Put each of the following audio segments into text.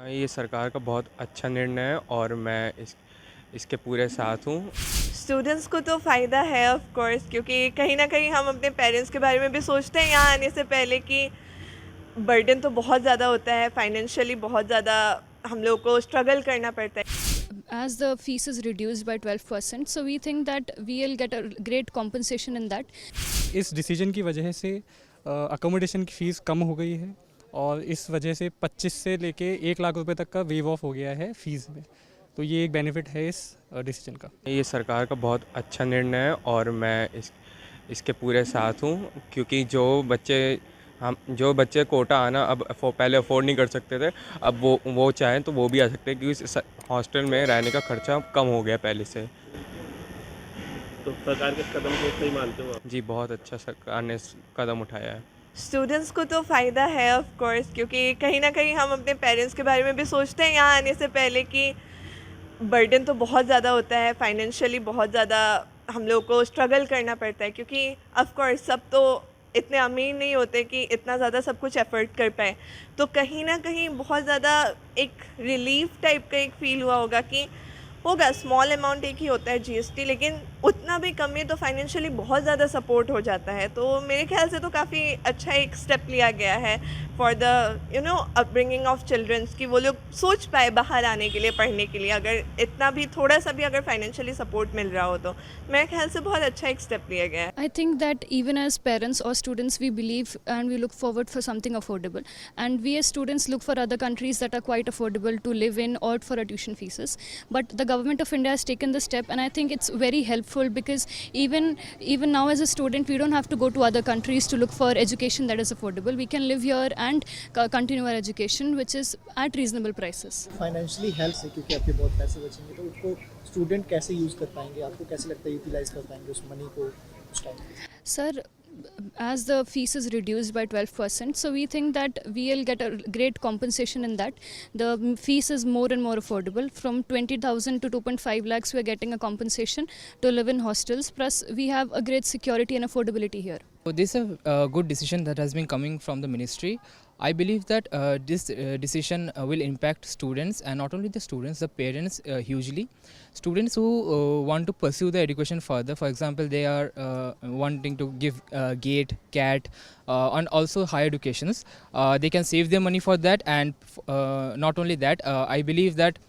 ये सरकार का बहुत अच्छा निर्णय है और मैं इसके पूरे साथ हूँ। स्टूडेंट्स को तो फ़ायदा है ऑफ कोर्स, क्योंकि कहीं ना कहीं हम अपने पेरेंट्स के बारे में भी सोचते हैं यहाँ आने से पहले कि बर्डन तो बहुत ज़्यादा होता है, फाइनेंशियली बहुत ज़्यादा हम लोग को स्ट्रगल करना पड़ता है। As the fees is reduced by 12%, so we think that we'll get a great compensation in that. इस डिसीजन की वजह से अकोमोडेशन की फ़ीस कम हो गई है और इस वजह से 25 से लेके 1 लाख रुपए तक का वेव ऑफ हो गया है फ़ीस में। तो ये एक बेनिफिट है इस डिसीजन का। ये सरकार का बहुत अच्छा निर्णय है और मैं इसके पूरे साथ हूँ, क्योंकि जो बच्चे कोटा आना अब पहले अफोर्ड नहीं कर सकते थे, अब वो चाहें तो वो भी आ सकते हैं, क्योंकि हॉस्टल में रहने का खर्चा कम हो गया पहले से। तो सरकार के इस कदम को सही मानते हो आप? जी, बहुत अच्छा सरकार ने कदम उठाया है। स्टूडेंट्स को तो फ़ायदा है ऑफ कोर्स, क्योंकि कहीं ना कहीं हम अपने पेरेंट्स के बारे में भी सोचते हैं यहाँ आने से पहले कि बर्डन तो बहुत ज़्यादा होता है, फाइनेंशियली बहुत ज़्यादा हम लोग को स्ट्रगल करना पड़ता है, क्योंकि ऑफ कोर्स सब तो इतने अमीर नहीं होते कि इतना ज़्यादा सब कुछ एफर्ट कर पाए। तो कहीं ना कहीं बहुत ज़्यादा एक रिलीफ टाइप का एक फ़ील हुआ होगा कि होगा, स्मॉल अमाउंट एक ही होता है जीएसटी, लेकिन उतना भी कम है तो फाइनेंशियली बहुत ज़्यादा सपोर्ट हो जाता है। तो मेरे ख्याल से तो काफ़ी अच्छा एक स्टेप लिया गया है for the upbringing of childrens, कि वो लोग सोच पाए बाहर आने के लिए, पढ़ने के लिए, अगर इतना भी थोड़ा सा भी अगर फाइनेंशियली सपोर्ट मिल रहा हो तो मेरे ख्याल से बहुत अच्छा एक स्टेप लिया गया है। I think that even as parents or students, we believe and we look forward for something affordable. And we as students look for other countries that are quite affordable to live in or for our tuition fees. But the government of India has taken this step, and I think it's very helpful because even now as a student, we don't have to go to other countries to look for education that is affordable. We can live here and continue our education, which is at reasonable prices. Financially help से, क्योंकि आपके बहुत पैसे बचेंगे तो उसको student कैसे use कर पाएंगे, आपको कैसे लगता है यूटिलाइज कर पाएंगे उस मनी को उस time? Sir, as the fees is reduced by 12%, so we think that we'll get a great compensation in that. The fees is more and more affordable. From 20,000 to 2.5 lakhs, we are getting a compensation to live in hostels. Plus, we have a great security and affordability here. So this is a good decision that has been coming from the ministry. I believe that this decision will impact students, and not only the students, the parents hugely. Students who want to pursue their education further, for example, they are wanting to give GATE, CAT, and also higher educations. They can save their money for that, and not only that, I believe that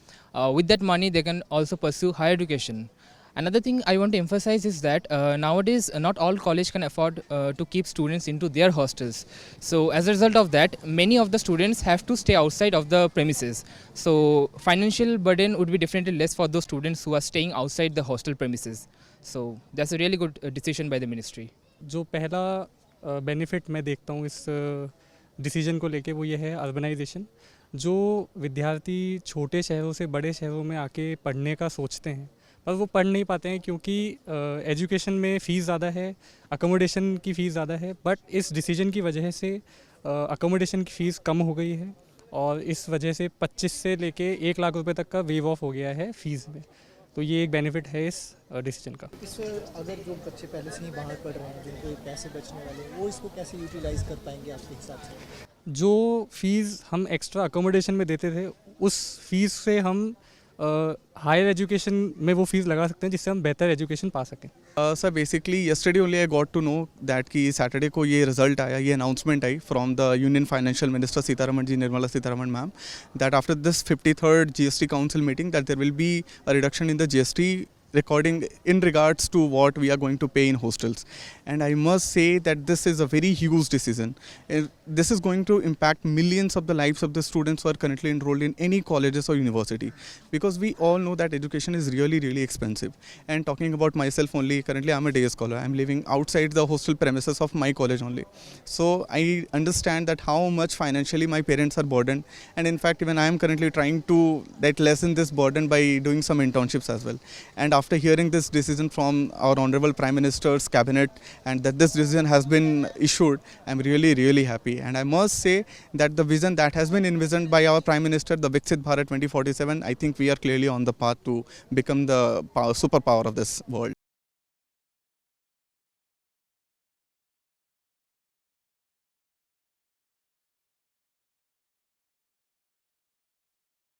with that money they can also pursue higher education. Another thing I want to emphasize is that nowadays not all college can afford to keep students into their hostels. So as a result of that, many of the students have to stay outside of the premises. So financial burden would be definitely less for those students who are staying outside the hostel premises. So that's a really good decision by the ministry. जो पहला benefit मैं देखता हूँ इस decision को लेके वो ये है अर्बनाइजेशन। जो विद्यार्थी छोटे शहरों से बड़े शहरों में आके पढ़ने का सोचते हैं पर वो पढ़ नहीं पाते हैं, क्योंकि एजुकेशन में फ़ीस ज़्यादा है, अकोमोडेशन की फ़ीस ज़्यादा है। बट इस डिसीजन की वजह से अकोमोडेशन की फ़ीस कम हो गई है और इस वजह से 25 से लेके 1 लाख रुपए तक का वेव ऑफ हो गया है फ़ीस में। तो ये एक बेनिफिट है इस डिसीजन का। इस अगर जो बच्चे पहले से ही बाहर पढ़ रहे हैं, जिनको पैसे बचने वाले हैं, वो इसको कैसे यूटिलाइज कर पाएंगे आपके हिसाब से? जो फ़ीस हम एक्स्ट्रा अकोमोडेशन में देते थे, उस फ़ीस से हम हायर एजुकेशन में वो फीस लगा सकते हैं, जिससे हम बेहतर एजुकेशन पा सकें। Sir basically yesterday only I got to know that कि सैटरडे को ये रिजल्ट आया, ये अनाउंसमेंट आई from the union financial minister Sitharaman ji, Nirmala Sitharaman ma'am, that after this 53rd GST council meeting that there will be a reduction in the GST recording in regards to what we are going to pay in hostels. And I must say that this is a very huge decision. This is going to impact millions of the lives of the students who are currently enrolled in any colleges or university, because we all know that education is really expensive. And talking about myself only, currently I'm a day scholar. I'm living outside the hostel premises of my college only. So I understand that how much financially my parents are burdened, and in fact even I am currently trying to lessen this burden by doing some internships as well. And after hearing this decision from our Honorable Prime Minister's cabinet, and that this decision has been issued, I'm really happy. And I must say that the vision that has been envisioned by our Prime Minister, the Viksit Bharat 2047, I think we are clearly on the path to become the superpower of this world.